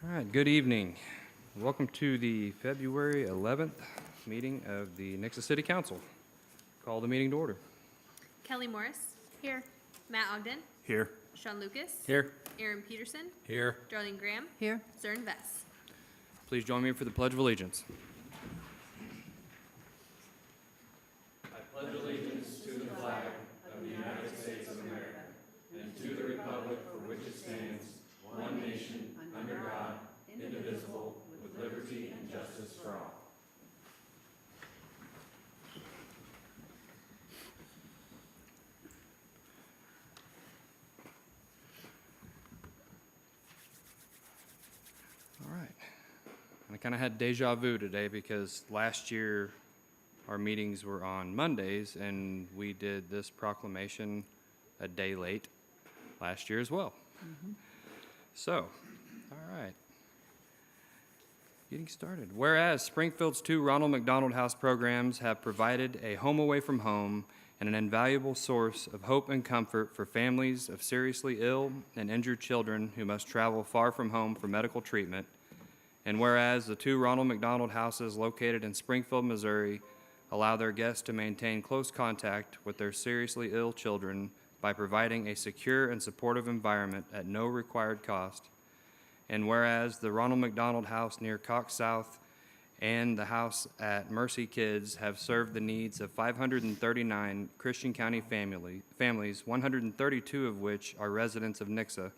All right, good evening. Welcome to the February 11th meeting of the Nixa City Council. Call the meeting to order. Kelly Morris. Here. Matt Ogden. Here. Sean Lucas. Here. Aaron Peterson. Here. Darlene Graham. Here. Zern Vess. Please join me for the Pledge of Allegiance. All right. I kind of had deja vu today because last year our meetings were on Mondays and we did this proclamation a day late last year as well. So, all right. Getting started. Whereas Springfield's 2 Ronald McDonald House programs have provided a home away from home and an invaluable source of hope and comfort for families of seriously ill and injured children who must travel far from home for medical treatment. And whereas the 2 Ronald McDonald Houses located in Springfield, Missouri, allow their guests to maintain close contact with their seriously ill children by providing a secure and supportive environment at no required cost. And whereas the Ronald McDonald House near Cox South and the house at Mercy Kids have served the needs of 539 Christian County families, 132 of which are residents of Nixa.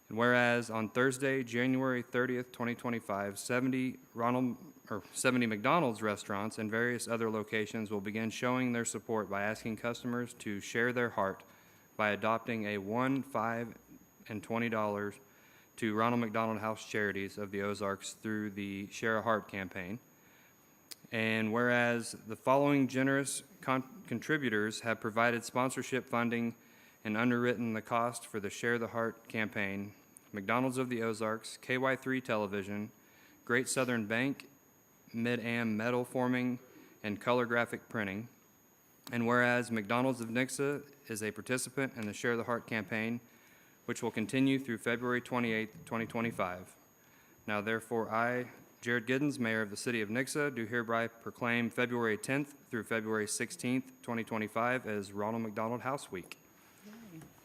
And whereas on Thursday, January 30th, 2025, 70 McDonald's restaurants and various other locations will begin showing their support by asking customers to share their heart by adopting a $1, $5, and $20 to Ronald McDonald House Charities of the Ozarks through the Share a Heart campaign. And whereas the following generous contributors have provided sponsorship funding and underwritten the cost for the Share the Heart campaign: McDonald's of the Ozarks, KY3 Television, Great Southern Bank, Mid-Am Metal Forming, and Color Graphic Printing. And whereas McDonald's of Nixa is a participant in the Share the Heart campaign, which will continue through February 28, 2025. Now therefore I, Jared Giddens, Mayor of the City of Nixa, do hereby proclaim February 10th through February 16th, 2025 as Ronald McDonald House Week.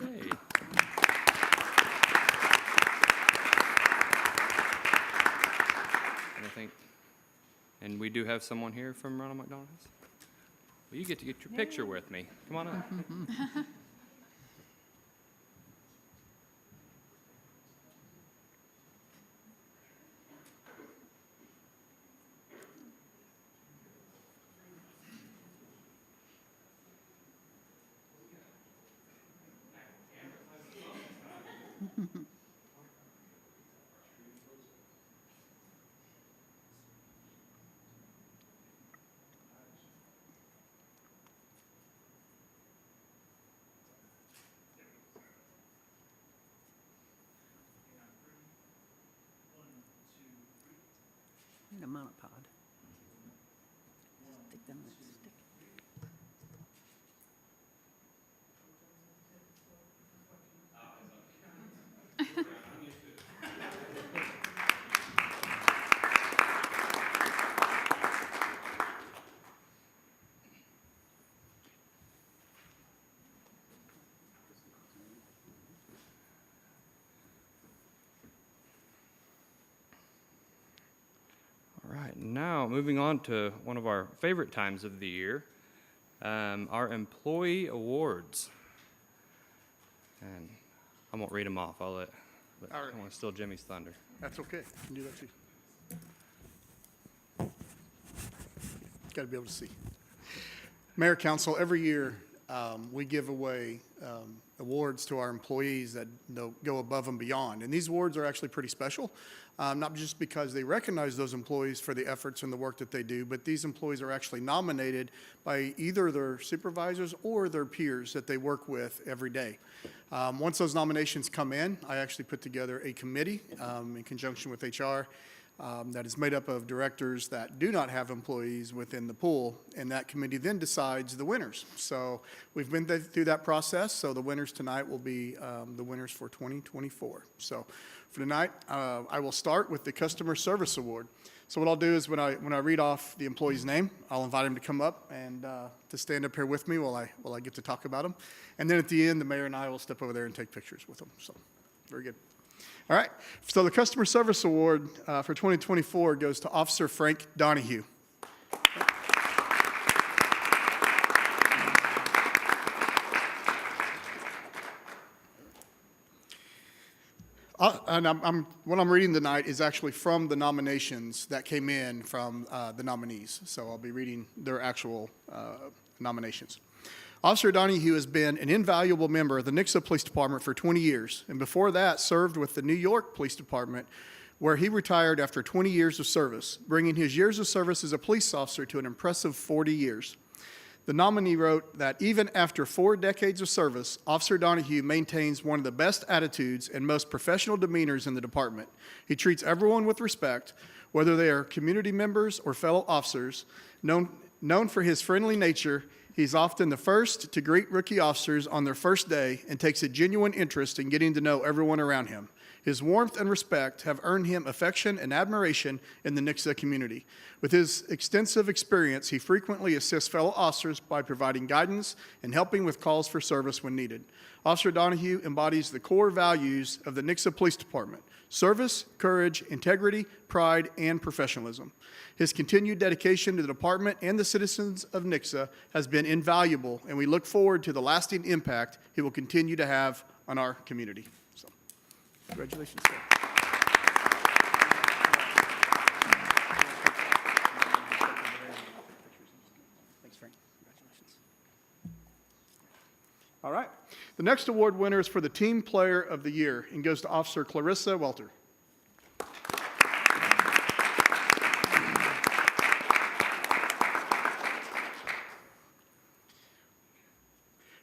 Yay. Yay. And we do have someone here from Ronald McDonald House. Well, you get to get your picture with me. Come on up. Need a monopod. Stick them in the stick. All right, now moving on to one of our favorite times of the year, our employee awards. And I won't read them off. All right. I don't want to steal Jimmy's thunder. That's okay. I can do that too. Got to be able to see. Mayor, Council, every year we give away awards to our employees that go above and beyond. And these awards are actually pretty special, not just because they recognize those employees for the efforts and the work that they do, but these employees are actually nominated by either their supervisors or their peers that they work with every day. Once those nominations come in, I actually put together a committee in conjunction with HR that is made up of directors that do not have employees within the pool, and that committee then decides the winners. So we've been through that process, so the winners tonight will be the winners for 2024. So for tonight, I will start with the Customer Service Award. So what I'll do is when I read off the employee's name, I'll invite him to come up and to stand up here with me while I get to talk about him. And then at the end, the mayor and I will step over there and take pictures with them. So very good. All right, so the Customer Service Award for 2024 goes to Officer Frank Donahue. And what I'm reading tonight is actually from the nominations that came in from the nominees. So I'll be reading their actual nominations. Officer Donahue has been an invaluable member of the Nixa Police Department for 20 years, and before that served with the New York Police Department, where he retired after 20 years of service, bringing his years of service as a police officer to an impressive 40 years. The nominee wrote that even after 4 decades of service, Officer Donahue maintains one of the best attitudes and most professional demeanors in the department. He treats everyone with respect, whether they are community members or fellow officers. Known for his friendly nature, he's often the first to greet rookie officers on their first day and takes a genuine interest in getting to know everyone around him. His warmth and respect have earned him affection and admiration in the Nixa community. With his extensive experience, he frequently assists fellow officers by providing guidance and helping with calls for service when needed. Officer Donahue embodies the core values of the Nixa Police Department: service, courage, integrity, pride, and professionalism. His continued dedication to the department and the citizens of Nixa has been invaluable, and we look forward to the lasting impact he will continue to have on our community. So, congratulations, sir. Thanks, Frank. Congratulations. All right. The next award winner is for the Team Player of the Year and goes to Officer Clarissa Welter.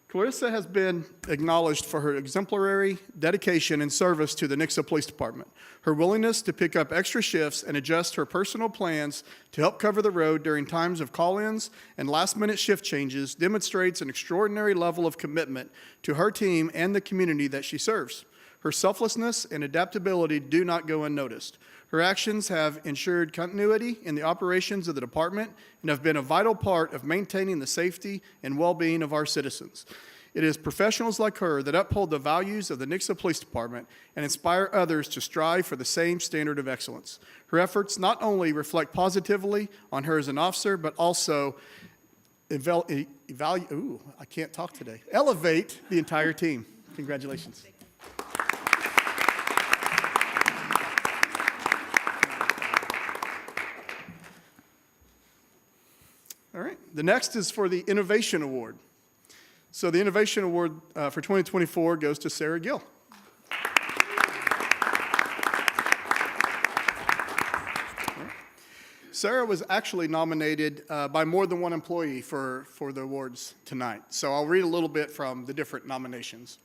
Clarissa has been acknowledged for her exemplary dedication and service to the Nixa Police Department. Her willingness to pick up extra shifts and adjust her personal plans to help cover the road during times of call-ins and last-minute shift changes demonstrates an extraordinary level of commitment to her team and the community that she serves. Her selflessness and adaptability do not go unnoticed. Her actions have ensured continuity in the operations of the department and have been a vital part of maintaining the safety and well-being of our citizens. It is professionals like her that uphold the values of the Nixa Police Department and inspire others to strive for the same standard of excellence. Her efforts not only reflect positively on her as an officer, but also elevate the entire team. Congratulations. All right, the next is for the Innovation Award. So the Innovation Award for 2024 goes to Sarah Gill. Sarah was actually nominated by more than one employee for the awards tonight. So I'll read a little bit from the different nominations.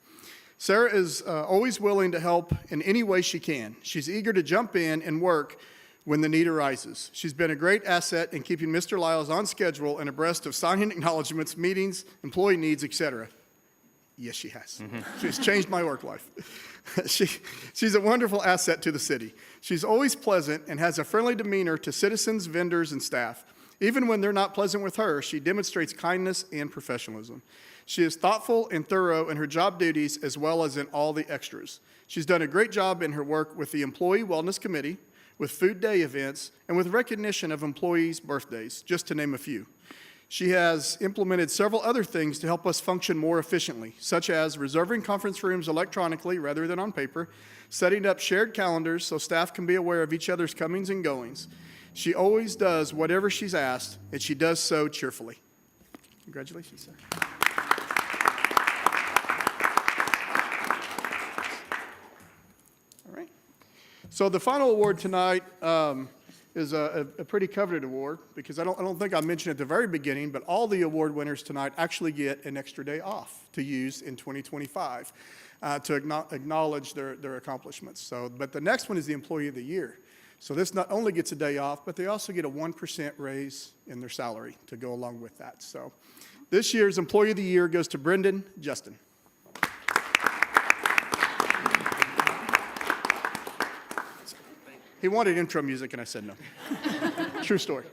Sarah is always willing to help in any way she can. She's eager to jump in and work when the need arises. She's been a great asset in keeping Mr. Lyles on schedule and abreast of signing acknowledgments, meetings, employee needs, etc. Yes, she has. She's changed my work life. She's a wonderful asset to the city. She's always pleasant and has a friendly demeanor to citizens, vendors, and staff. Even when they're not pleasant with her, she demonstrates kindness and professionalism. She is thoughtful and thorough in her job duties as well as in all the extras. She's done a great job in her work with the Employee Wellness Committee, with food day events, and with recognition of employees' birthdays, just to name a few. She has implemented several other things to help us function more efficiently, such as reserving conference rooms electronically rather than on paper, setting up shared calendars so staff can be aware of each other's comings and goings. She always does whatever she's asked, and she does so cheerfully. Congratulations, sir. All right. So the final award tonight is a pretty coveted award because I don't think I mentioned at the very beginning, but all the award winners tonight actually get an extra day off to use in 2025 to acknowledge their accomplishments. So, but the next one is the Employee of the Year. So this not only gets a day off, but they also get a 1% raise in their salary to go along with that. So this year's Employee of the Year goes to Brendan Justin. He wanted intro music, and I said no. True story.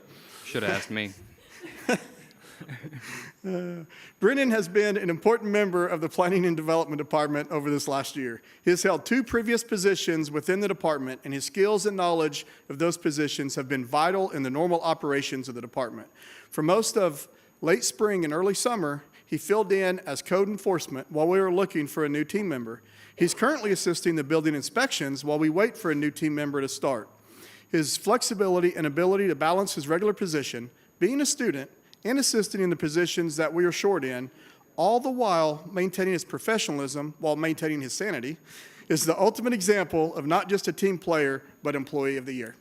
Should have asked me. Brennan has been an important member of the Planning and Development Department over this last year. He has held 2 previous positions within the department, and his skills and knowledge of those positions have been vital in the normal operations of the department. For most of late spring and early summer, he filled in as code enforcement while we were looking for a new team member. He's currently assisting the building inspections while we wait for a new team member to start. His flexibility and ability to balance his regular position, being a student, and assisting in the positions that we are short in, all the while maintaining his professionalism while maintaining his sanity, is the ultimate example of not just a team player, but Employee of the Year.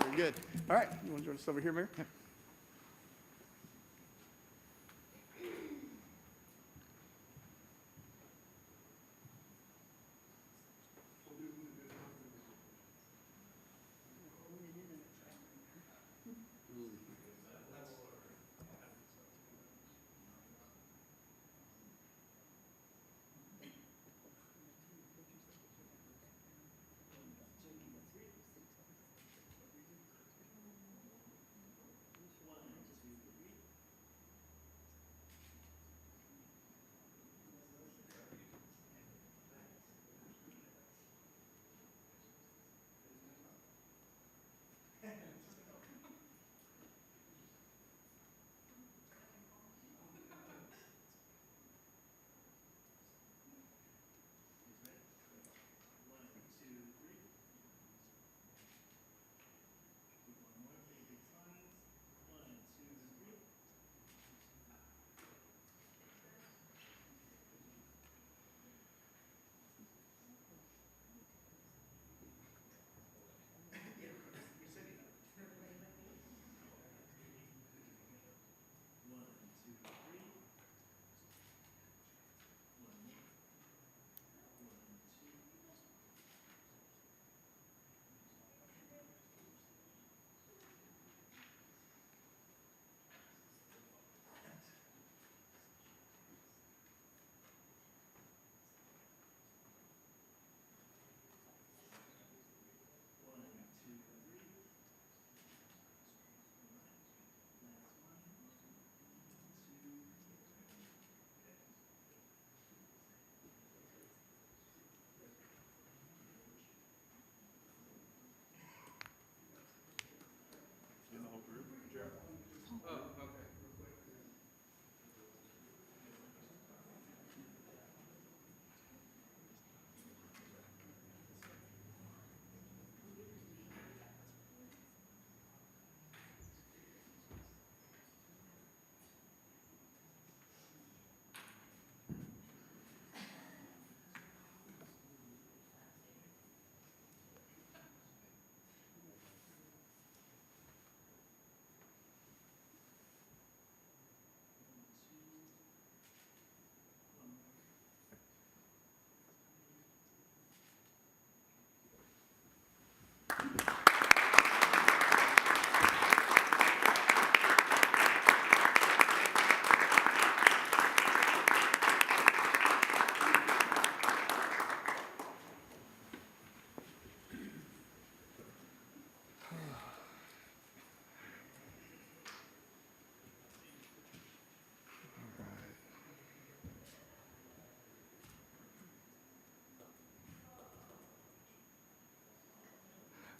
Very good. All right, you want to join us over here, Mayor?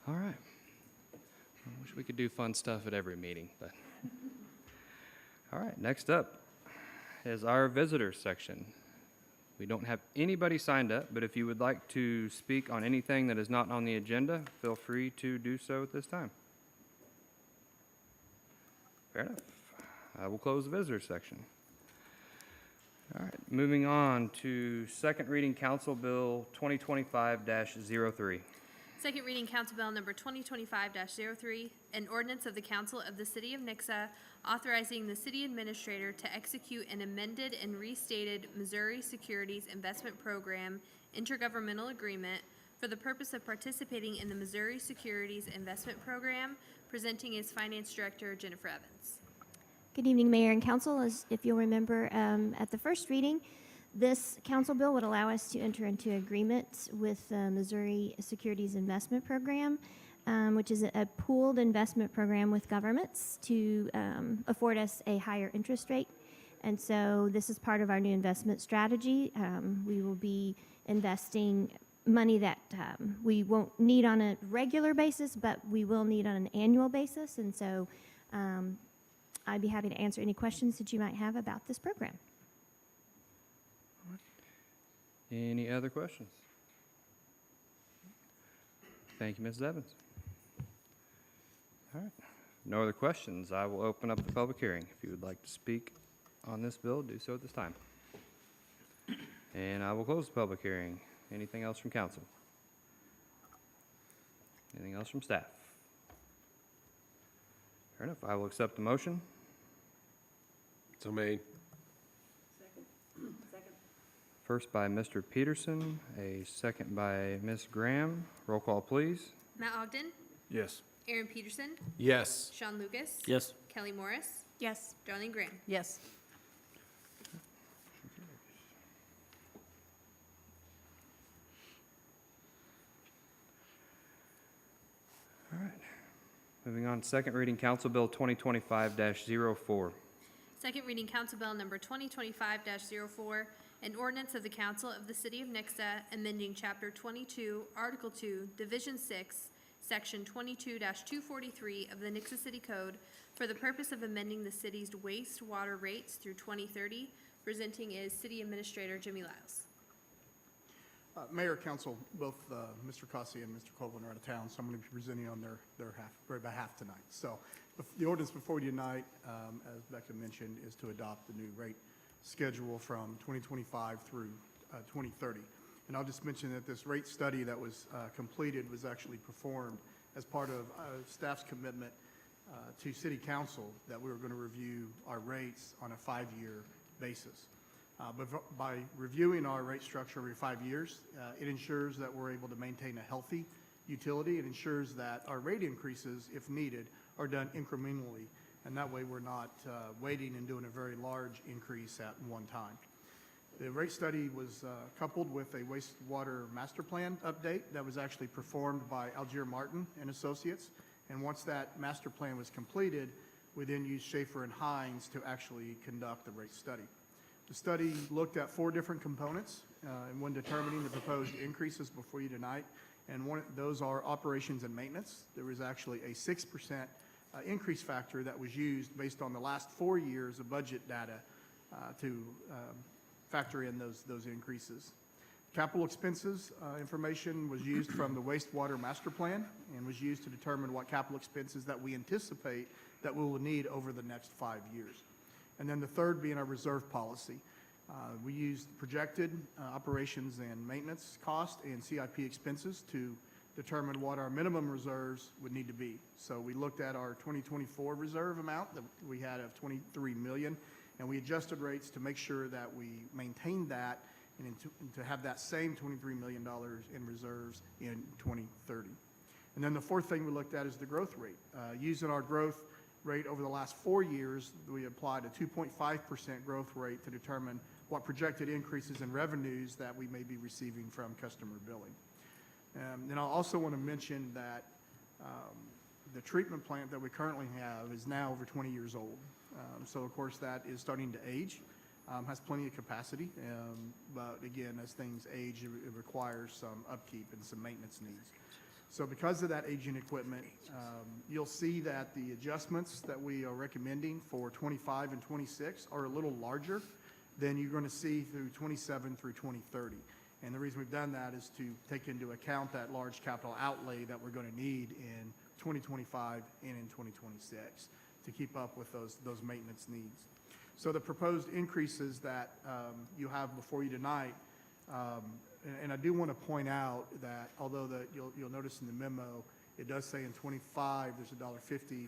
All right. I wish we could do fun stuff at every meeting, but. All right, next up is our visitors section. We don't have anybody signed up, but if you would like to speak on anything that is not on the agenda, feel free to do so at this time. Fair enough. I will close the visitors section. All right, moving on to second reading Council Bill 2025-03. Second reading Council Bill number 2025-03, an ordinance of the Council of the City of Nixa authorizing the city administrator to execute an amended and restated Missouri Securities Investment Program intergovernmental agreement for the purpose of participating in the Missouri Securities Investment Program, presenting as Finance Director Jennifer Evans. Good evening, Mayor and Council. As if you'll remember, at the first reading, this council bill would allow us to enter into agreements with the Missouri Securities Investment Program, which is a pooled investment program with governments to afford us a higher interest rate. And so this is part of our new investment strategy. We will be investing money that we won't need on a regular basis, but we will need on an annual basis. And so I'd be happy to answer any questions that you might have about this program. Any other questions? Thank you, Mrs. Evans. All right. No other questions. I will open up the public hearing. If you would like to speak on this bill, do so at this time. And I will close the public hearing. Anything else from council? Anything else from staff? Fair enough. I will accept the motion. So made. First by Mr. Peterson, a second by Ms. Graham. Roll call, please. Matt Ogden, Yes. Aaron Peterson, Yes. Sean Lucas, Yes. Kelly Morris, Yes. Darlene Graham. Yes. Moving on, second reading, Council Bill 2025-04. Second reading Council Bill number 2025-04, an ordinance of the Council of the City of Nixa amending Chapter 22, Article 2, Division 6, Section 22-243 of the Nixa City Code for the purpose of amending the city's wastewater rates through 2030, presenting is City Administrator Jimmy Lyles. Mayor, Council, both Mr. Cossey and Mr. Colvin are out of town, so I'm going to be presenting on their behalf tonight. So the ordinance before you tonight, as Becca mentioned, is to adopt the new rate schedule from 2025 through 2030. And I'll just mention that this rate study that was completed was actually performed as part of staff's commitment to City Council that we were going to review our rates on a 5-year basis. But by reviewing our rate structure every 5 years, it ensures that we're able to maintain a healthy utility. It ensures that our rate increases, if needed, are done incrementally. And that way we're not waiting and doing a very large increase at one time. The rate study was coupled with a wastewater master plan update that was actually performed by Algier Martin and Associates. And once that master plan was completed, we then used Schaefer and Hines to actually conduct the rate study. The study looked at 4 different components and when determining the proposed increases before you tonight. And those are operations and maintenance. There was actually a 6% increase factor that was used based on the last 4 years of budget data to factor in those increases. Capital expenses information was used from the wastewater master plan and was used to determine what capital expenses that we anticipate that we will need over the next 5 years. And then the third being our reserve policy. We used projected operations and maintenance cost and CIP expenses to determine what our minimum reserves would need to be. So we looked at our 2024 reserve amount that we had of $23 million, and we adjusted rates to make sure that we maintained that and to have that same $23 million in reserves in 2030. And then the fourth thing we looked at is the growth rate. Using our growth rate over the last 4 years, we applied a 2.5% growth rate to determine what projected increases in revenues that we may be receiving from customer billing. And I also want to mention that the treatment plant that we currently have is now over 20 years old. So of course that is starting to age, has plenty of capacity, but again, as things age, it requires some upkeep and some maintenance needs. So because of that aging equipment, you'll see that the adjustments that we are recommending for 25 and 26 are a little larger than you're going to see through 27 through 2030. And the reason we've done that is to take into account that large capital outlay that we're going to need in 2025 and in 2026 to keep up with those maintenance needs. So the proposed increases that you have before you tonight And I do want to point out that although you'll notice in the memo, it does say in '25, there's a $1.50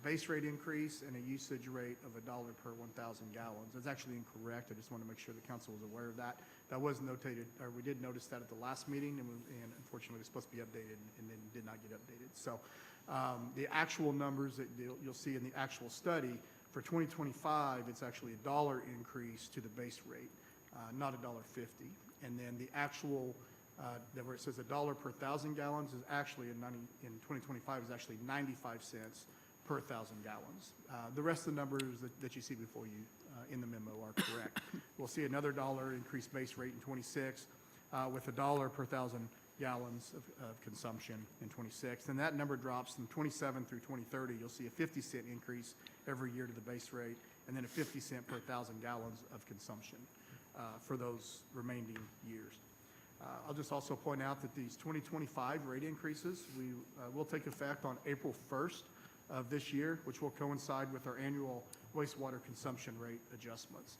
base rate increase and a usage rate of $1 per 1,000 gallons. That's actually incorrect. I just want to make sure the council was aware of that. That was notated, or we did notice that at the last meeting, and unfortunately, it was supposed to be updated and then did not get updated. So the actual numbers that you'll see in the actual study, for 2025, it's actually a $1 increase to the base rate, not $1.50. And then the actual, where it says $1 per 1,000 gallons is actually in 2025 is actually 95 cents per 1,000 gallons. The rest of the numbers that you see before you in the memo are correct. We'll see another $1 increased base rate in '26 with $1 per 1,000 gallons of consumption in '26. And that number drops from '27 through 2030. You'll see a 50-cent increase every year to the base rate, and then a 50 cent per 1,000 gallons of consumption for those remaining years. I'll just also point out that these 2025 rate increases will take effect on April 1st of this year, which will coincide with our annual wastewater consumption rate adjustments.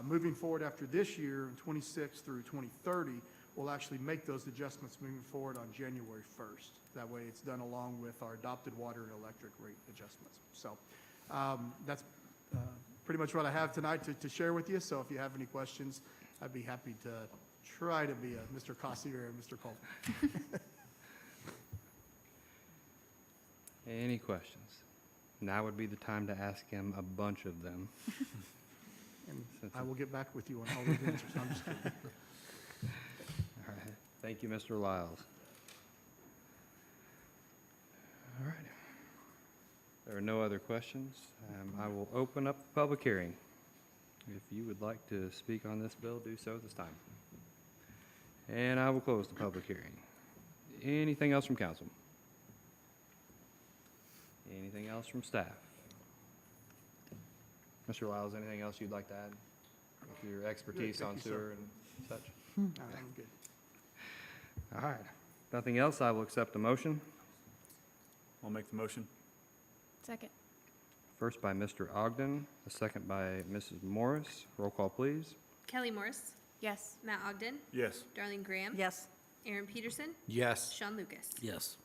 Moving forward after this year, in '26 through 2030, we'll actually make those adjustments moving forward on January 1st. That way it's done along with our adopted water and electric rate adjustments. So that's pretty much what I have tonight to share with you. So if you have any questions, I'd be happy to try to be a Mr. Cossier and Mr. Cole. Any questions? Now would be the time to ask him a bunch of them. And Since I will get back with you on all those answers. I'm just kidding. All right. Thank you, Mr. Lyles. All right. There are no other questions. I will open up the public hearing. If you would like to speak on this bill, do so at this time. And I will close the public hearing. Anything else from council? Anything else from staff? Mr. Lyles, anything else you'd like to add with your expertise Thank on you, sir. sewer and such? I'm good. All right. Nothing else, I will accept the motion. I'll make the motion. Second. First by Mr. Ogden, a second by Mrs. Morris. Roll call, please. Kelly Morris. Yes. Matt Ogden. Yes. Darlene Graham. Yes. Aaron Peterson. Yes. Sean Lucas. Yes.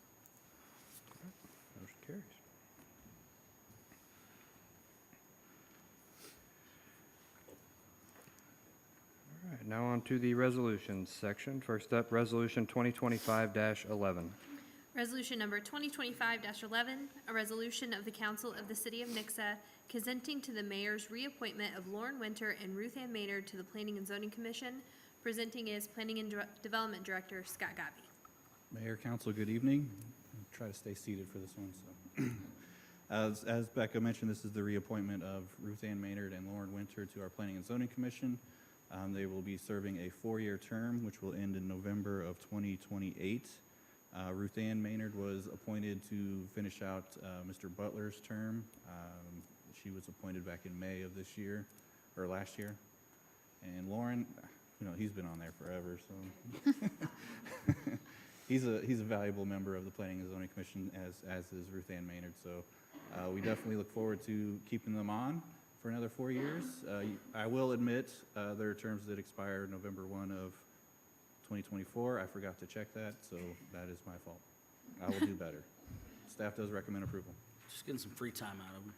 Motion carries. All right, now on to the resolutions section. First up, Resolution 2025-11. Resolution number 2025-11, a resolution of the Council of the City of Nixa consenting to the mayor's reappointment of Lauren Winter and Ruth Ann Maynard to the Planning and Zoning Commission. Presenting is Planning and Development Director Scott Gabby. Mayor, council, good evening. I'll try to stay seated for this one. So, as Becca mentioned, this is the reappointment of Ruth Ann Maynard and Lauren Winter to our Planning and Zoning Commission. They will be serving a 4-year term, which will end in November of 2028. Ruth Ann Maynard was appointed to finish out Mr. Butler's term. She was appointed back in May of this year, or last year. And Lauren, he's been on there forever, so he's a valuable member of the Planning and Zoning Commission, as is Ruth Ann Maynard. So we definitely look forward to keeping them on for another 4 years. I will admit there are terms that expire November 1 of 2024. I forgot to check that, so that is my fault. I will do better. Staff does recommend approval. Just getting some free time out of them.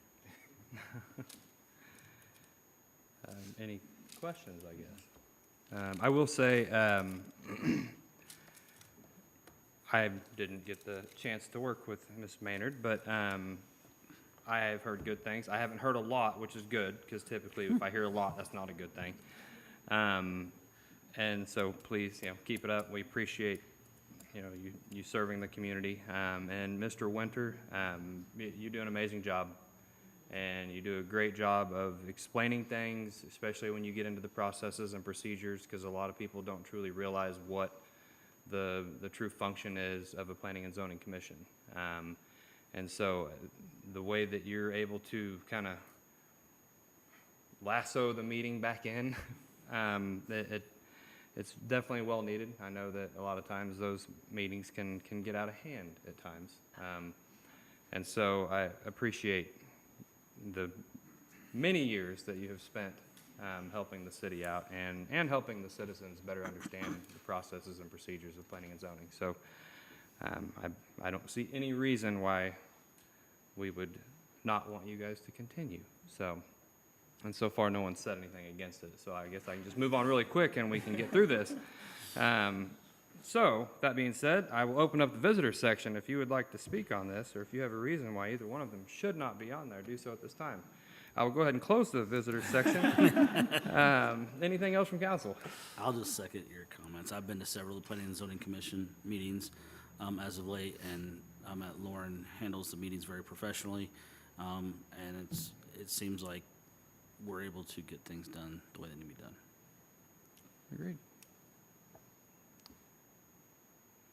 Any questions, I guess? I will say, I didn't get the chance to work with Ms. Maynard, but I have heard good things. I haven't heard a lot, which is good, because typically if I hear a lot, that's not a good thing. And so please, keep it up. We appreciate, you serving the community. And Mr. Winter, you do an amazing job. And you do a great job of explaining things, especially when you get into the processes and procedures, because a lot of people don't truly realize what the true function is of a planning and zoning commission. And so the way that you're able to kind of lasso the meeting back in, it's definitely well needed. I know that a lot of times those meetings can get out of hand at times. And so I appreciate the many years that you have spent helping the city out and helping the citizens better understand the processes and procedures of planning and zoning. So I don't see any reason why we would not want you guys to continue. So, and so far, no one said anything against it. So I guess I can just move on really quick and we can get through this. So, that being said, I will open up the visitor section. If you would like to speak on this, or if you have a reason why either one of them should not be on there, do so at this time. I will go ahead and close the visitor section. Anything else from council? I'll just second your comments. I've been to several of the Planning and Zoning Commission meetings as of late, and Lauren handles the meetings very professionally, and it seems like we're able to get things done the way they need to be done. Agreed.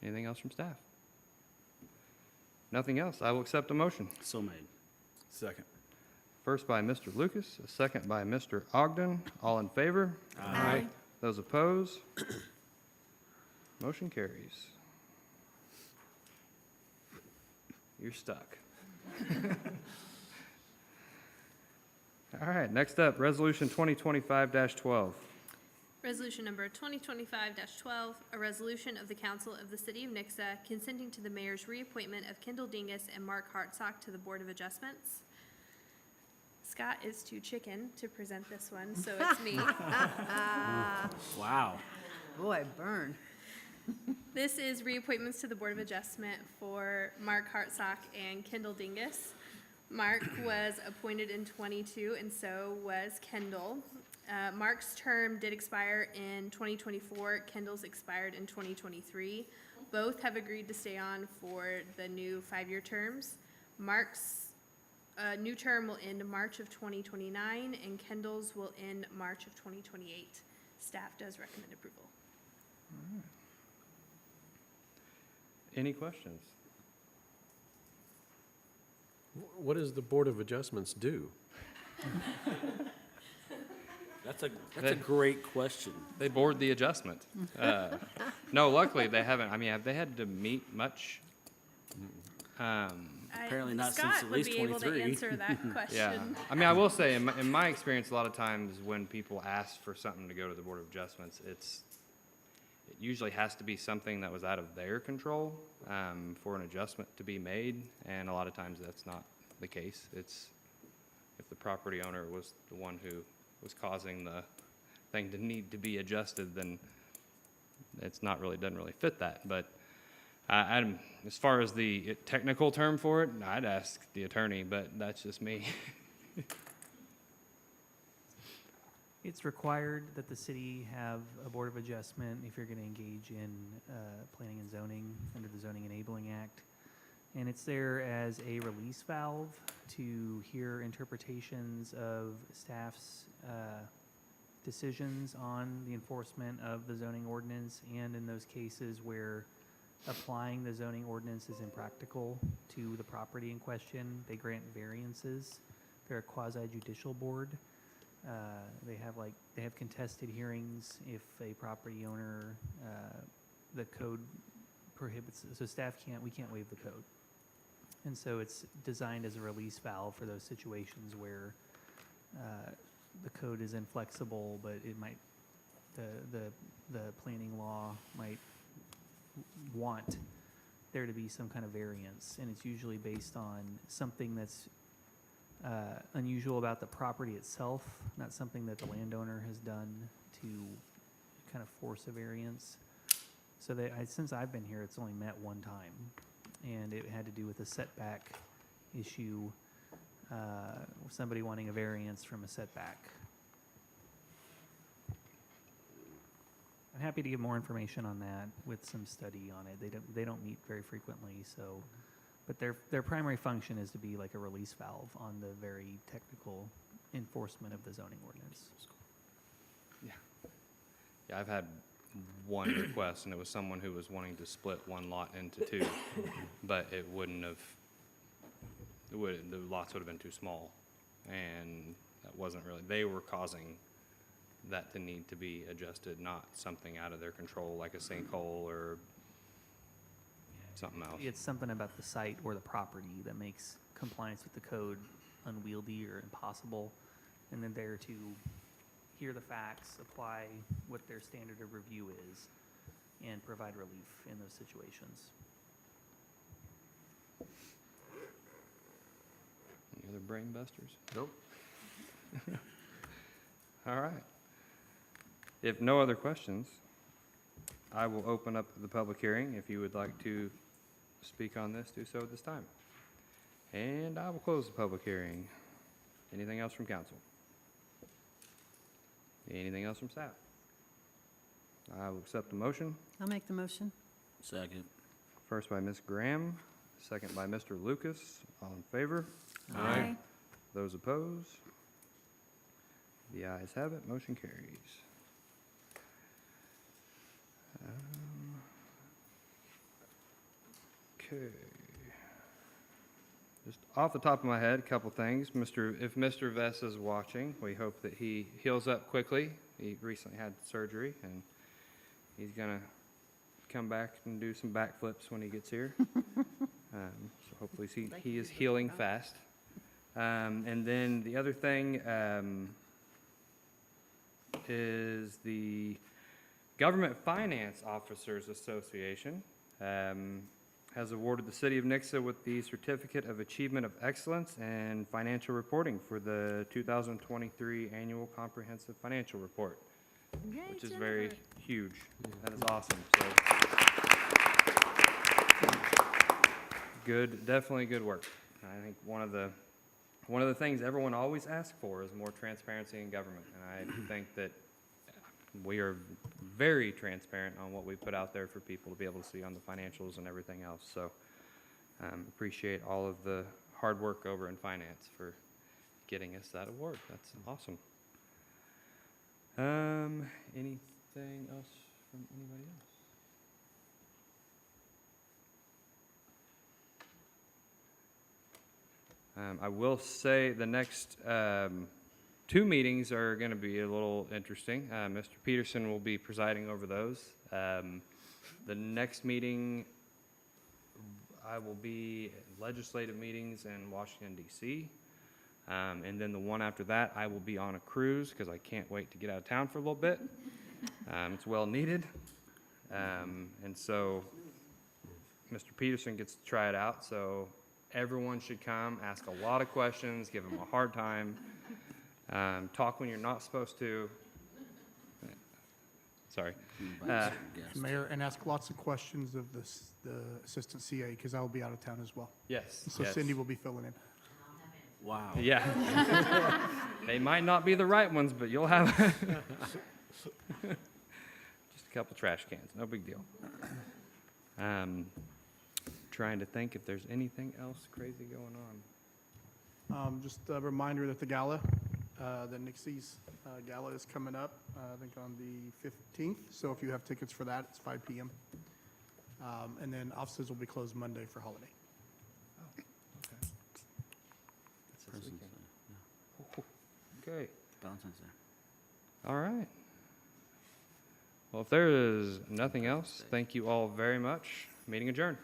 Anything else from staff? Nothing else. I will accept a motion. So made. Second. First by Mr. Lucas, a second by Mr. Ogden. All in favor? Aye. Those opposed? Motion carries. You're stuck. All right, next up, Resolution 2025-12. Resolution number 2025-12, a resolution of the Council of the City of Nixa consenting to the mayor's reappointment of Kendall Dingus and Mark Hartsock to the Board of Adjustments. Scott is too chicken to present this one, so it's me. Wow. Boy, burn. This is reappointments to the Board of Adjustment for Mark Hartsock and Kendall Dingus. Mark was appointed in '22, and so was Kendall. Mark's term did expire in 2024. Kendall's expired in 2023. Both have agreed to stay on for the new 5-year terms. Mark's new term will end March of 2029, and Kendall's will end March of 2028. Staff does recommend approval. Any questions? What does the Board of Adjustments do? That's a great question. They board the adjustment. No, luckily they haven't. I mean, have they had to meet much? Apparently not since at least Scott would be able 23. to answer that Yeah. question. I mean, I will say, in my experience, a lot of times when people ask for something to go to the Board of Adjustments, it usually has to be something that was out of their control for an adjustment to be made, and a lot of times that's not the case. It's if the property owner was the one who was causing the thing to need to be adjusted, then it's not really, doesn't really fit that. But as far as the technical term for it, I'd ask the attorney, but that's just me. It's required that the city have a Board of Adjustment if you're going to engage in planning and zoning under the Zoning Enabling Act. And it's there as a release valve to hear interpretations of staff's decisions on the enforcement of the zoning ordinance, and in those cases where applying the zoning ordinance is impractical to the property in question, they grant variances. They're a quasi-judicial board. They have contested hearings if a property owner, the code prohibits, so we can't waive the code. And so it's designed as a release valve for those situations where the code is inflexible, but it might, the planning law might want there to be some kind of variance, and it's usually based on something that's unusual about the property itself, not something that the landowner has done to kind of force a variance. So since I've been here, it's only met one time, and it had to do with a setback issue, somebody wanting a variance from a setback. I'm happy to give more information on that with some study on it. They don't meet very frequently, so, but their primary function is to be like a release valve on the very technical enforcement of the zoning ordinance. Yeah, I've had one request, and it was someone who was wanting to split one lot into two, but it wouldn't have, the lots would have been too small, and that wasn't really, they were causing that to need to be adjusted, not something out of their control like a sinkhole or something else. It's something about the site or the property that makes compliance with the code unwieldy or impossible, and then there to hear the facts, apply what their standard of review is, and provide relief in those situations. Any other brain busters? Nope. All right. If no other questions, I will open up the public hearing. If you would like to speak on this, do so at this time. And I will close the public hearing. Anything else from council? Anything else from staff? I will accept the motion. I'll make the motion. Second. First by Ms. Graham, second by Mr. Lucas. All in favor? Aye. Those opposed? The ayes have it, motion carries. Okay. Just off the top of my head, a couple things. If Mr. Vess is watching, we hope that he heals up quickly. He recently had surgery, and he's gonna come back and do some backflips when he gets here. So hopefully he is healing fast. And then the other thing is the Government Finance Officers Association has awarded the City of Nixa with the Certificate of Achievement of Excellence in Financial Reporting for the 2023 Annual Comprehensive Financial Report, which is very huge. That is awesome. So, good, definitely good work. I think one of the things everyone always asks for is more transparency in government, and I think that we are very transparent on what we put out there for people to be able to see on the financials and everything else. So appreciate all of the hard work over in finance for getting us that award. That's awesome. Anything else from anybody else? I will say the next two meetings are going to be a little interesting. Mr. Peterson will be presiding over those. The next meeting, I will be at legislative meetings in Washington, D.C. And then the one after that, I will be on a cruise because I can't wait to get out of town for a little bit. It's well needed. And so Mr. Peterson gets to try it out. So everyone should come, ask a lot of questions, give him a hard time. Talk when you're not supposed to. Sorry. Mayor, and ask lots of questions of the Assistant CA, because I will be out of town as well. Yes. So yes. Cindy will be filling in. Wow. Yeah. They might not be the right ones, but you'll have just a couple trash cans. No big deal. Trying to think if there's anything else crazy going on. Just a reminder that the gala, the Nixi's gala is coming up, I think on the 15th. So if you have tickets for that, it's 5 p.m. And then offices will be closed Monday for holiday. That's this President's weekend. Day, yeah. Okay. Valentine's Day. All right. Well, if there is nothing else, thank you all very much. Meeting adjourned.